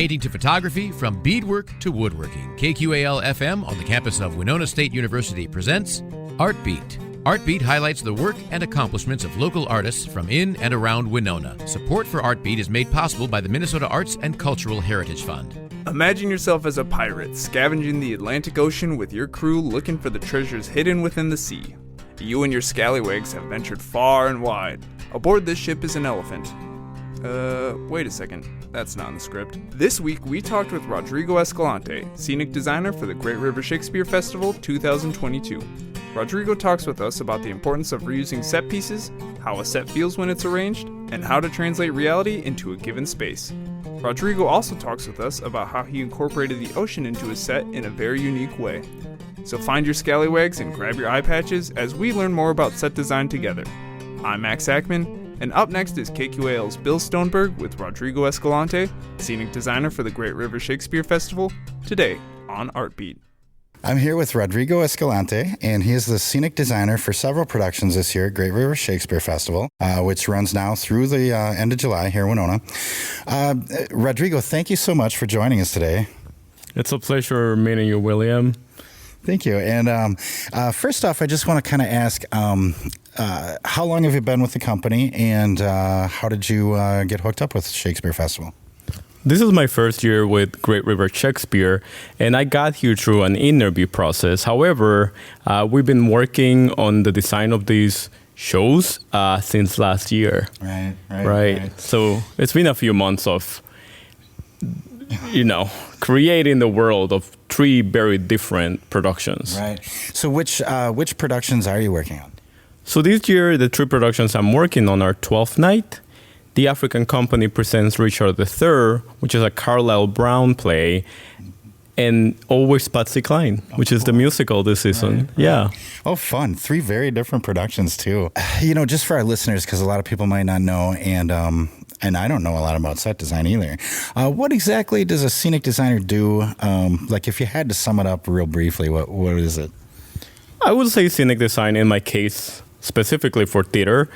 painting to photography, from beadwork to woodworking, KQAL FM on the campus of Winona State University presents Art Beat. Art Beat highlights the work and accomplishments of local artists from in and around Winona. Support for Art Beat is made possible by the Minnesota Arts and Cultural Heritage Fund. Imagine yourself as a pirate, scavenging the Atlantic Ocean with your crew looking for the treasures hidden within the sea. You and your scallywags have ventured far and wide. Aboard this ship is an elephant. Wait a second. That's not in the script. This week, we talked with Rodrigo Escalante, Scenic Designer for the Great River Shakespeare Festival 2022. Rodrigo talks with us about the importance of reusing set pieces, how a set feels when it's arranged, and how to translate reality into a given space. Rodrigo also talks with us about how he incorporated the ocean into his set in a very unique way. So find your scallywags and grab your eye patches as we learn more about set design together. I'm Max Ackman, and up next is KQAL's Bill Stoneberg with Rodrigo Escalante, Scenic Designer for the Great River Shakespeare Festival, today on Art Beat. I'm here with Rodrigo Escalante, and he is the Scenic Designer for several productions this year at Great River Shakespeare Festival, which runs now through the end of July here in Winona. Rodrigo, thank you so much for joining us today. It's a pleasure meeting you, William. Thank you. And first off, I just want to kind of ask, how long have you been with the company, and how did you get hooked up with Shakespeare Festival? This is my first year with Great River Shakespeare, and I got here through an interview process. However, we've been working on the design of these shows since last year. Right. So it's been a few months of, creating the world of three very different productions. Right. So which productions are you working on? So this year, the three productions I'm working on are Twelfth Night, The African Company Presents Richard III, which is a Carlisle Brown play, and Always Patsy Cline, which is the musical this season. Right. Yeah. Oh, fun. Three very different productions, too. Just for our listeners, because a lot of people might not know, and I don't know a lot about set design either. What exactly does a scenic designer do? If you had to sum it up real briefly, what is it? I would say scenic design, in my case, specifically for theater,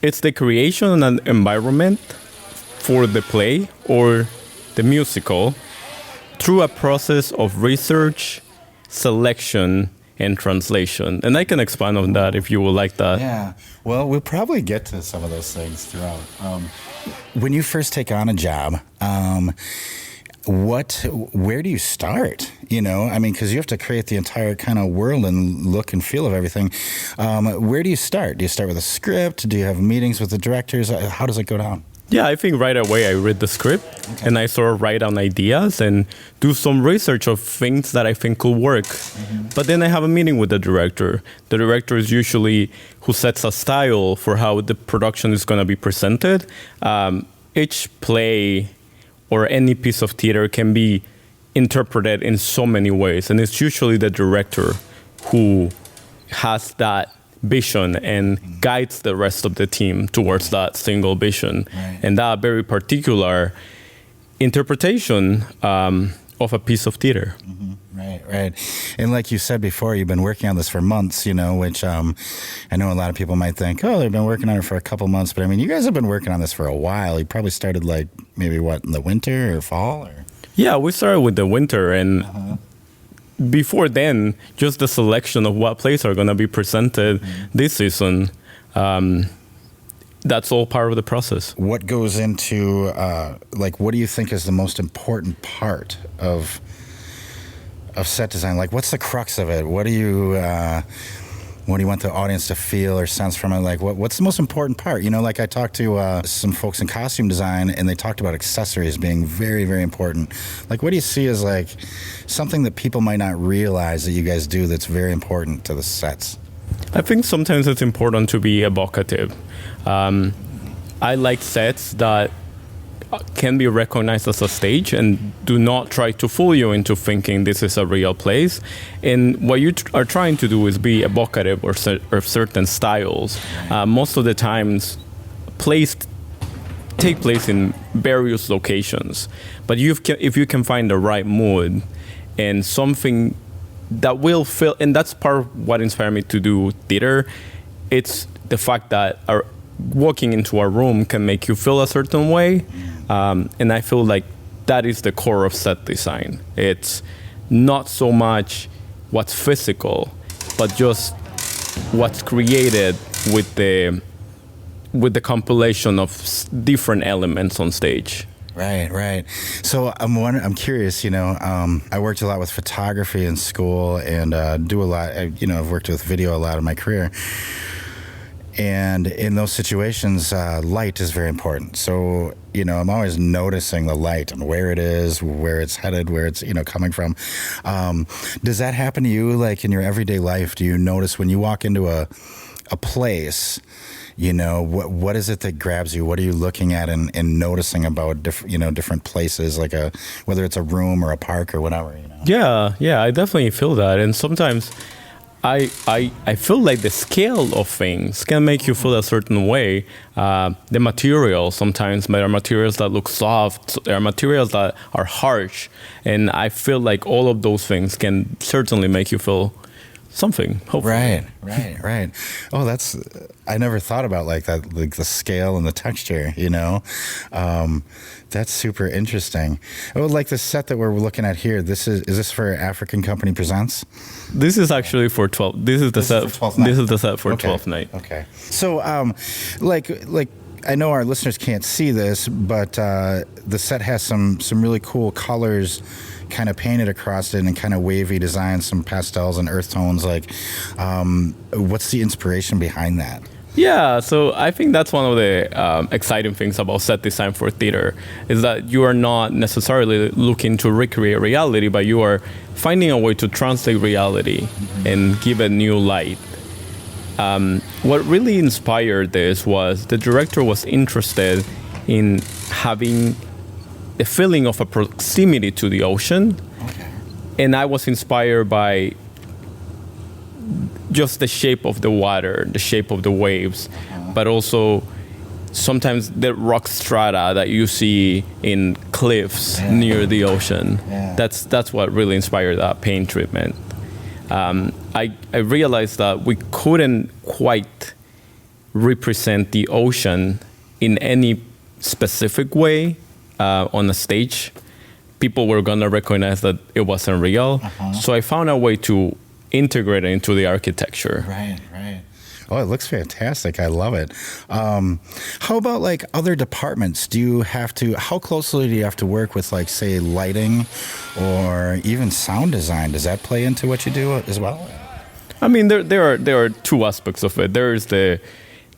it's the creation of an environment for the play or the musical through a process of research, selection, and translation. And I can expand on that if you would like that. Yeah. Well, we'll probably get to some of those things throughout. When you first take on a job, where do you start? Because you have to create the entire kind of world and look and feel of everything. Where do you start? Do you start with a script? Do you have meetings with the directors? How does it go down? Yeah, I think right away I read the script and I sort of write down ideas and do some research of things that I think could work. Mm-hmm. But then I have a meeting with the director. The director is usually who sets a style for how the production is going to be presented. Each play or any piece of theater can be interpreted in so many ways. And it's usually the director who has that vision and guides the rest of the team towards that single vision. Right. And that very particular interpretation of a piece of theater. Mm-hmm. Right. And like you said before, you've been working on this for months, which I know a lot of people might think, they've been working on it for a couple months. But you guys have been working on this for a while. You probably started maybe in the winter or fall? Or? Yeah, we started with the winter. And before then, just the selection of what plays are going to be presented this season, that's all part of the process. What goes into, what do you think is the most important part of set design? What's the crux of it? What do you want the audience to feel or sense from it? What's the most important part? I talked to some folks in costume design, and they talked about accessories being very, very important. What do you see as something that people might not realize that you guys do that's very important to the sets? I think sometimes it's important to be evocative. I like sets that can be recognized as a stage and do not try to fool you into thinking this is a real place. And what you are trying to do is be evocative of certain styles. Most of the times, plays take place in various locations. But if you can find the right mood and something that will feel, and that's part of what inspired me to do theater, it's the fact that walking into a room can make you feel a certain way. And I feel like that is the core of set design. It's not so much what's physical, but just what's created with the compilation of different elements on stage. Right. So I'm curious. I worked a lot with photography in school, and do a lot. I've worked with video a lot in my career. And in those situations, light is very important. So, I'm always noticing the light and where it is, where it's headed, where it's, coming from. Does that happen to you, like in your everyday life? Do you notice when you walk into a place, what is it that grabs you? What are you looking at and noticing about different places, like whether it's a room or a park or whatever? Yeah, I definitely feel that. And sometimes I feel like the scale of things can make you feel a certain way. The materials, sometimes there are materials that look soft, there are materials that are harsh, and I feel like all of those things can certainly make you feel something, hopefully. Right. Oh, I never thought about like that, like the scale and the texture, That's super interesting. Oh, like the set that we're looking at here, is this for African Company Presents? This is actually for 12. This is the set for 12th night. Okay. So, like I know our listeners can't see this, but the set has some really cool colors kind of painted across it and kind of wavy designs, some pastels and earth tones. Like, what's the inspiration behind that? Yeah, so I think that's one of the exciting things about set design for theater, is that you are not necessarily looking to recreate reality, but you are finding a way to translate reality and give it new light. What really inspired this was the director was interested in having the feeling of a proximity to the ocean. Okay. And I was inspired by just the shape of the water, the shape of the waves, but also sometimes the rock strata that you see in cliffs near the ocean. Yeah. That's what really inspired that paint treatment. I realized that we couldn't quite represent the ocean in any specific way on the stage. People were going to recognize that it wasn't real. So I found a way to integrate it into the architecture. Right. Oh, it looks fantastic. I love it. How about like other departments? How closely do you have to work with, like, say, lighting or even sound design? Does that play into what you do as well? I mean, there are two aspects of it. There is the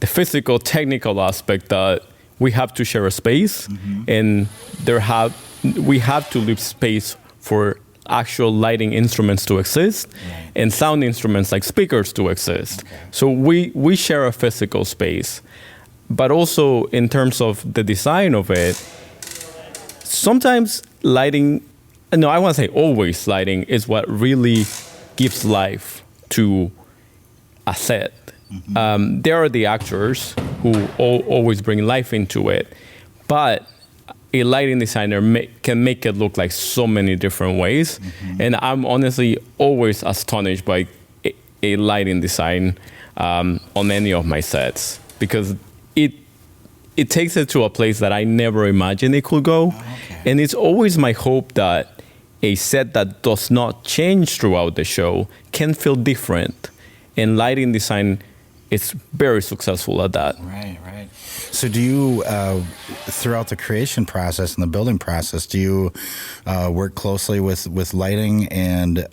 physical, technical aspect that we have to share a space, and we have to leave space for actual lighting instruments to exist, and sound instruments like speakers to exist. Okay. So we share a physical space, but also in terms of the design of it, sometimes lighting, no, I want to say always lighting is what really gives life to a set. There are the actors who always bring life into it, but a lighting designer can make it look like so many different ways. And I'm honestly always astonished by a lighting design on any of my sets, because it takes it to a place that I never imagined it could go. And it's always my hope that a set that does not change throughout the show can feel different. And lighting design is very successful at that. Right. So do you, throughout the creation process and the building process, do you work closely with lighting and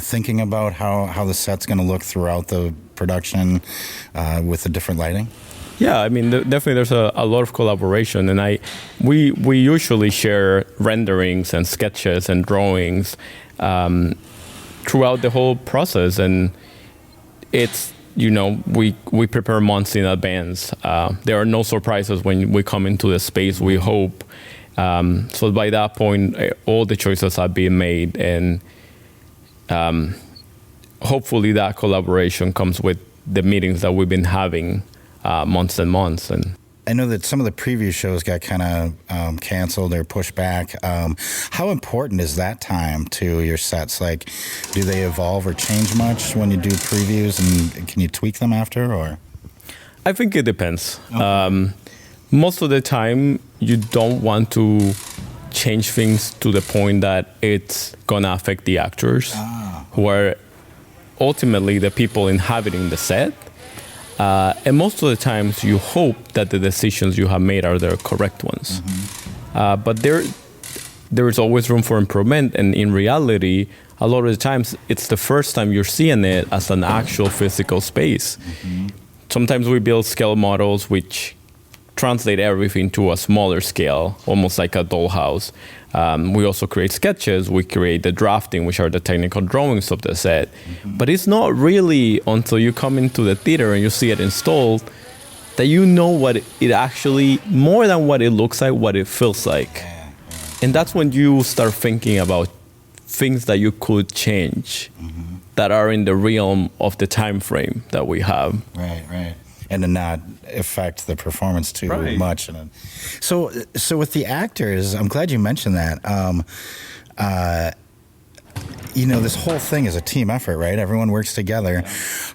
thinking about how the set's going to look throughout the production with the different lighting? Yeah, I mean, definitely there's a lot of collaboration, and we usually share renderings and sketches and drawings throughout the whole process, and it's, we prepare months in advance. There are no surprises when we come into the space, we hope. So by that point, all the choices have been made, and hopefully that collaboration comes with the meetings that we've been having months and months. And I know that some of the preview shows got kind of canceled or pushed back. How important is that time to your sets? Like, do they evolve or change much when you do previews, and can you tweak them after? Or I think it depends. Okay. Most of the time, you don't want to change things to the point that it's gonna affect the actors, who are ultimately the people inhabiting the set. And most of the times you hope that the decisions you have made are the correct ones. But there's always room for improvement, and in reality, a lot of the times it's the first time you're seeing it as an actual physical space. Sometimes we build scale models which translate everything to a smaller scale, almost like a dollhouse. We also create sketches. We create the drafting, which are the technical drawings of the set. But it's not really until you come into the theater and you see it installed that you know what it actually, more than what it looks like, what it feels like. And that's when you start thinking about things that you could change that are in the realm of the time frame that we have. Right. And to not affect the performance too much. So with the actors, I'm glad you mentioned that. This whole thing is a team effort, right? Everyone works together.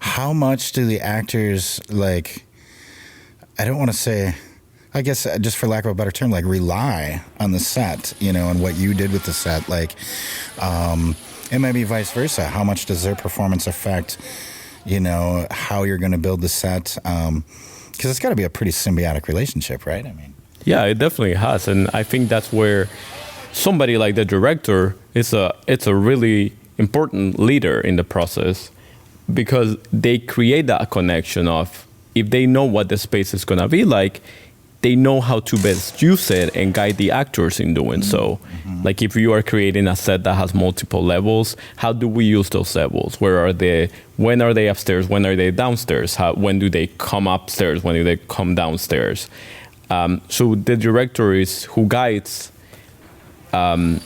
How much do the actors, I don't want to say, I guess just for lack of a better term, rely on the set, and what you did with the set, and maybe vice versa. How much does their performance affect, how you're going to build the set? Because it's got to be a pretty symbiotic relationship, right? Yeah, it definitely has, and I think that's where somebody like the director it's a really important leader in the process, because they create that connection of, if they know what the space is going to be like, they know how to best use it and guide the actors in doing so. Like if you are creating a set that has multiple levels, how do we use those levels? When are they upstairs? When are they downstairs? When do they come upstairs? When do they come downstairs? So the director is who guides and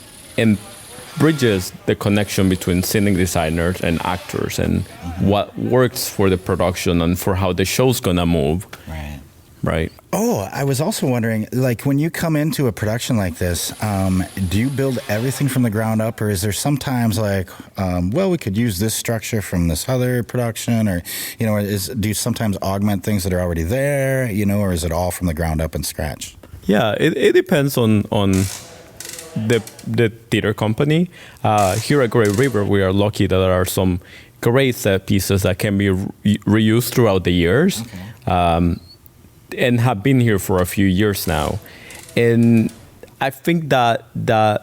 bridges the connection between scenic designers and actors, and what works for the production and for how the show's gonna move. Right. Oh, I was also wondering, when you come into a production like this, do you build everything from the ground up, or is there sometimes we could use this structure from this other production, or, do you sometimes augment things that are already there, or is it all from the ground up and scratch? Yeah, it depends on the theater company. Here at Great River, we are lucky that there are some great set pieces that can be reused throughout the years. And have been here for a few years now. And I think that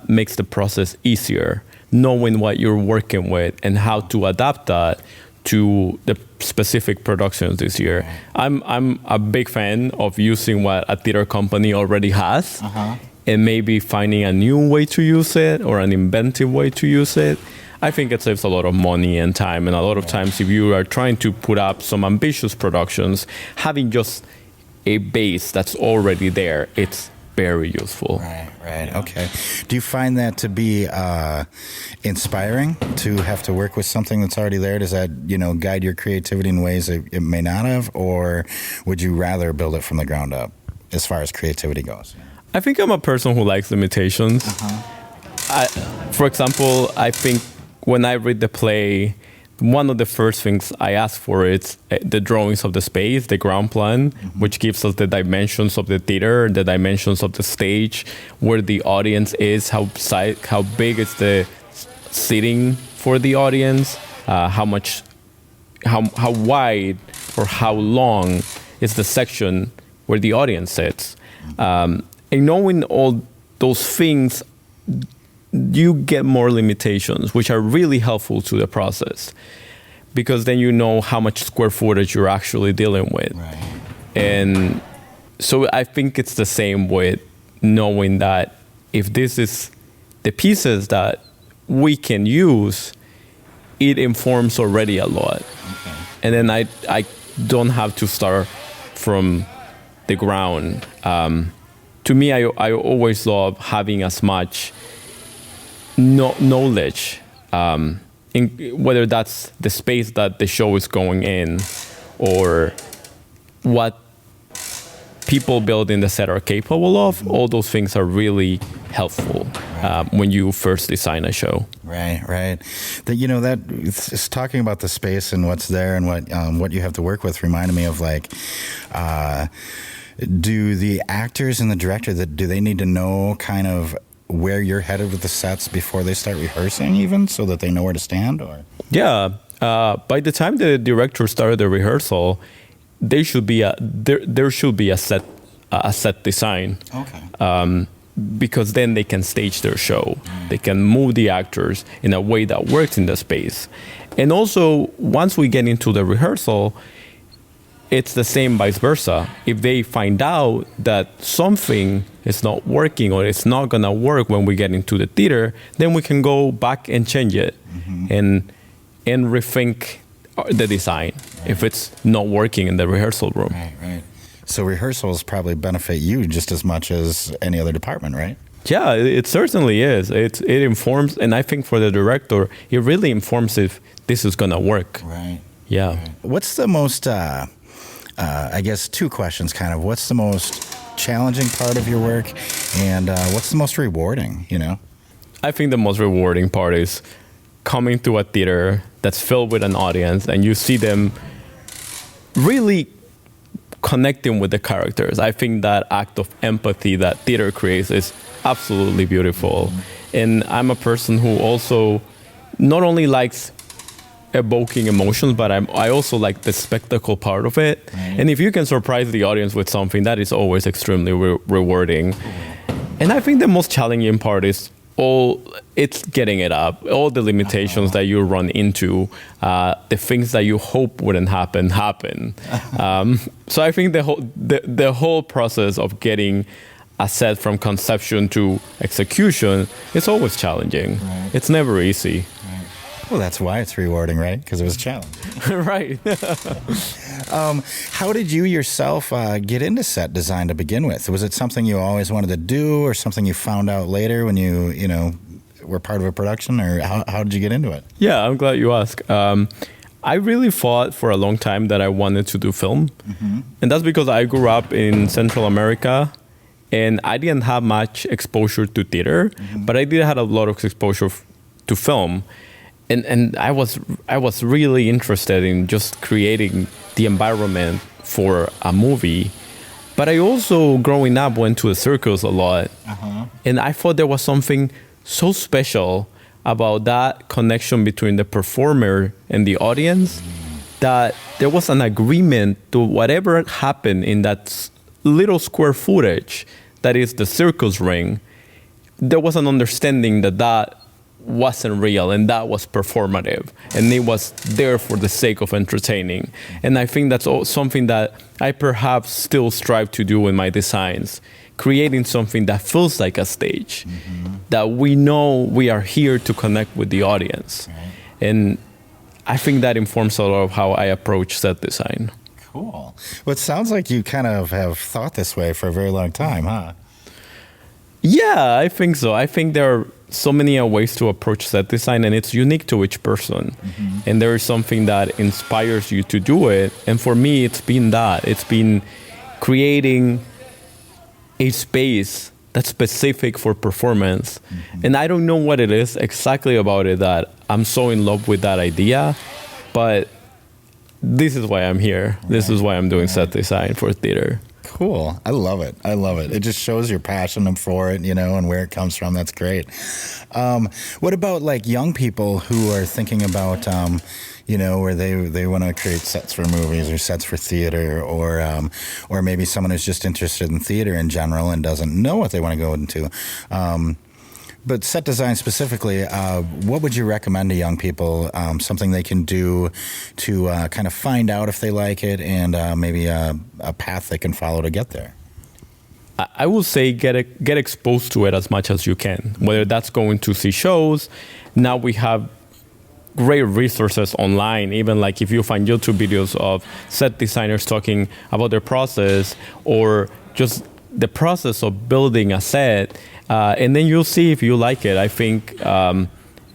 makes the process easier, knowing what you're working with and how to adapt that to the specific productions this year. I'm a big fan of using what a theater company already has and maybe finding a new way to use it or an inventive way to use it. I think it saves a lot of money and time. And a lot of times, if you are trying to put up some ambitious productions, having just a base that's already there, it's very useful. Right. Okay. Do you find that to be inspiring to have to work with something that's already there? Does that, guide your creativity in ways that it may not have, or would you rather build it from the ground up as far as creativity goes? I think I'm a person who likes limitations. For example, I think when I read the play, one of the first things I ask for is the drawings of the space, the ground plan, which gives us the dimensions of the theater, the dimensions of the stage, where the audience is, how big is the seating for the audience, how wide or how long is the section where the audience sits. And knowing all those things, you get more limitations, which are really helpful to the process, because then you know how much square footage you're actually dealing with. And so I think it's the same with knowing that if this is the pieces that we can use, it informs already a lot. And then I don't have to start from the ground. To me, I always love having as much knowledge, whether that's the space that the show is going in, or what people building the set are capable of. All those things are really helpful when you first design a show. Right. That it's talking about the space and what's there and what you have to work with reminded me of do the actors and the director, do they need to know kind of where you're headed with the sets before they start rehearsing, even so that they know where to stand? Or Yeah. By the time the director started the rehearsal, there should be a set design. okay, Because then they can stage their show. They can move the actors in a way that works in the space. And also, once we get into the rehearsal, it's the same vice versa. If they find out that something is not working or it's not going to work when we get into the theater, then we can go back and change it and rethink the design if it's not working in the rehearsal room. right. So rehearsals probably benefit you just as much as any other department, right? Yeah, it certainly is. It informs, and I think for the director, it really informs if this is going to work. Right. Yeah. What's the most, I guess, two questions kind of. What's the most challenging part of your work, and what's the most rewarding, you know? I think the most rewarding part is coming to a theater that's filled with an audience and you see them really connecting with the characters. I think that act of empathy that theater creates is absolutely beautiful. And I'm a person who also not only likes evoking emotions, but I also like the spectacle part of it. And if you can surprise the audience with something, that is always extremely rewarding. And I think the most challenging part is it's getting it up. All the limitations that you run into, the things that you hope wouldn't happen. So I think the whole process of getting a set from conception to execution is always challenging. Right. It's never easy. Right. Well, that's why it's rewarding, right? Because it was a challenge. Right. How did you yourself get into set design to begin with? Was it something you always wanted to do, or something you found out later when you were part of a production, or how did you get into it? Yeah, I'm glad you asked. I really thought for a long time that I wanted to do film. And that's because I grew up in Central America, and I didn't have much exposure to theater, but I did have a lot of exposure to film. And I was really interested in just creating the environment for a movie. But I also, growing up, went to a circus a lot. And I thought there was something so special about that connection between the performer and the audience, that there was an agreement to whatever happened in that little square footage that is the circus ring. There was an understanding that wasn't real and that was performative, and it was there for the sake of entertaining. And I think that's something that I perhaps still strive to do in my designs, creating something that feels like a stage, that we know we are here to connect with the audience. And I think that informs a lot of how I approach set design. Cool. Well, it sounds like you kind of have thought this way for a very long time, huh? Yeah, I think so. I think there are so many ways to approach set design, and it's unique to each person. And there is something that inspires you to do it. And for me, it's been that. It's been creating a space that's specific for performance. And I don't know what it is exactly about it that I'm so in love with that idea, but this is why I'm here. This is why I'm doing set design for theater. Cool. I love it. It just shows your passion for it, and where it comes from. That's great. What about like young people who are thinking about, where they want to create sets for movies or sets for theater, or maybe someone who's just interested in theater in general and doesn't know what they want to go into. But set design specifically, what would you recommend to young people, something they can do to kind of find out if they like it, and maybe a path they can follow to get there? I will say get exposed to it as much as you can, whether that's going to see shows. Now we have great resources online, even like if you find YouTube videos of set designers talking about their process or just the process of building a set, and then you'll see if you like it. I think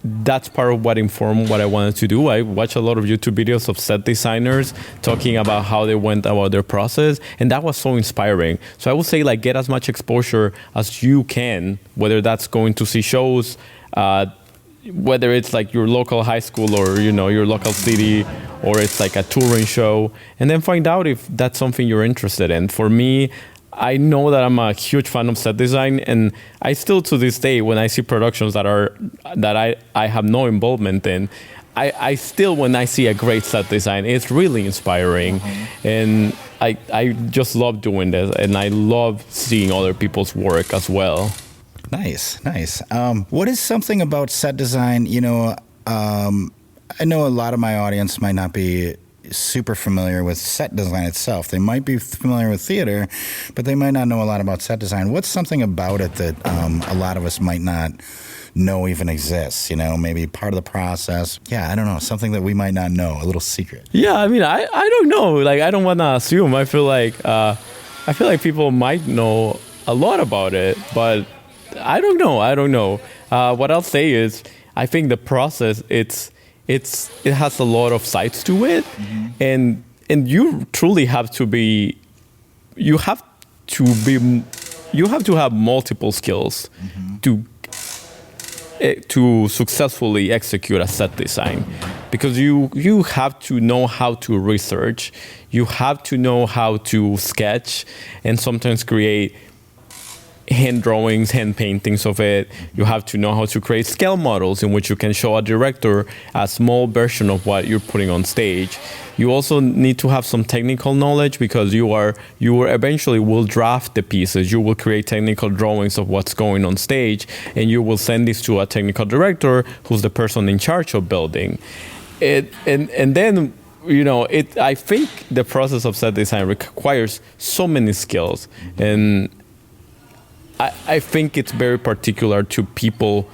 that's part of what informed what I wanted to do. I watched a lot of YouTube videos of set designers talking about how they went about their process, and that was so inspiring. So I would say get as much exposure as you can, whether that's going to see shows, whether it's like your local high school or your local city, or it's like a touring show, and then find out if that's something you're interested in. For me, I know that I'm a huge fan of set design, and I still to this day, when I see productions that I have no involvement in, I still, when I see a great set design, it's really inspiring. And I just love doing this, and I love seeing other people's work as well. Nice. What is something about set design? I know a lot of my audience might not be super familiar with set design itself. They might be familiar with theater, but they might not know a lot about set design. What's something about it that a lot of us might not know even exists? Maybe part of the process. Yeah, I don't know. Something that we might not know, a little secret. Yeah, I mean, I don't know. Like, I don't want to assume. I feel like people might know a lot about it, but I don't know. What I'll say is, I think the process, it has a lot of sides to it, and you truly have to be, you have to have multiple skills to successfully execute a set design, because you have to know how to research, you have to know how to sketch, and sometimes create hand drawings, hand paintings of it. You have to know how to create scale models in which you can show a director a small version of what you're putting on stage. You also need to have some technical knowledge, because you eventually will draft the pieces. You will create technical drawings of what's going on stage, and you will send this to a technical director who's the person in charge of building it. And then, I think the process of set design requires so many skills, and I think it's very particular to people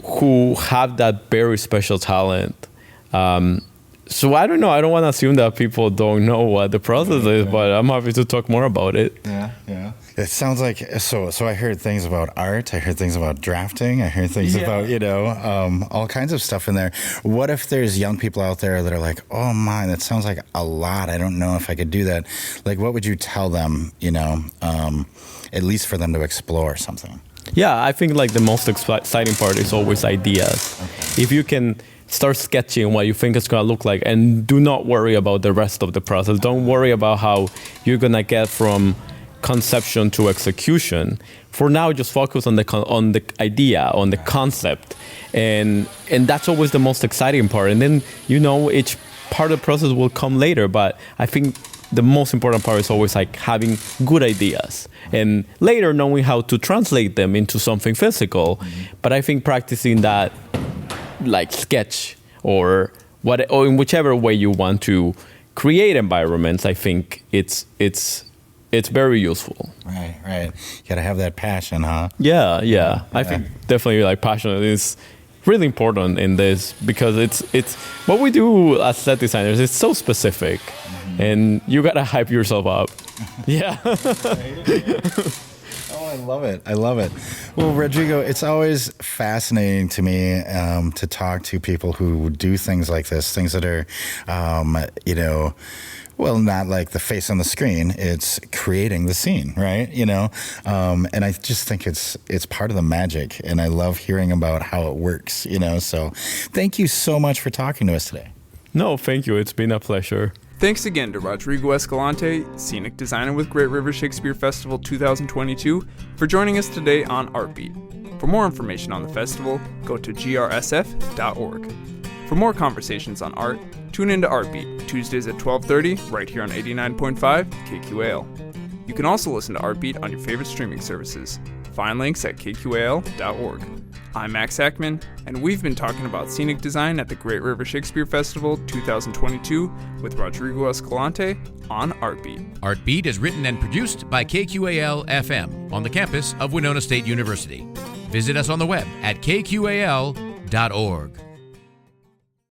who have that very special talent. So I don't know. I don't want to assume that people don't know what the process is, but I'm happy to talk more about it. Yeah. It sounds like, so I heard things about art. I heard things about drafting. I heard things about, all kinds of stuff in there. What if there's young people out there that are like, oh my, that sounds like a lot. I don't know if I could do that. Like, what would you tell them, at least for them to explore something? Yeah, I think like the most exciting part is always ideas. Okay. If you can start sketching what you think it's going to look like, and do not worry about the rest of the process. Don't worry about how you're going to get from conception to execution. For now, just focus on the idea, on the concept, and that's always the most exciting part. And then each part of the process will come later. But I think the most important part is always like having good ideas, and later knowing how to translate them into something physical. But I think practicing that, like sketch or in whichever way you want to create environments, I think it's very useful. Right. You gotta have that passion, huh? Yeah. I think definitely like passion is really important in this, because it's what we do as set designers. It's so specific, and you gotta hype yourself up. Yeah. Oh, I love it. Well, Rodrigo, it's always fascinating to me to talk to people who do things like this, things that are, well, not like the face on the screen. It's creating the scene, right? And I just think it's part of the magic, and I love hearing about how it works. So thank you so much for talking to us today. No, thank you. It's been a pleasure. Thanks again to Rodrigo Escalante, Scenic Designer with Great River Shakespeare Festival 2022, for joining us today on Artbeat. For more information on the festival, go to GRSF.org. For more conversations on art, tune into Artbeat, Tuesdays at 12:30, right here on 89.5 KQAL. You can also listen to Artbeat on your favorite streaming services. Find links at KQAL.org. I'm Max Ackman, and we've been talking about scenic design at the Great River Shakespeare Festival 2022 with Rodrigo Escalante on Artbeat. Artbeat is written and produced by KQAL FM on the campus of Winona State University. Visit us on the web at KQAL.org.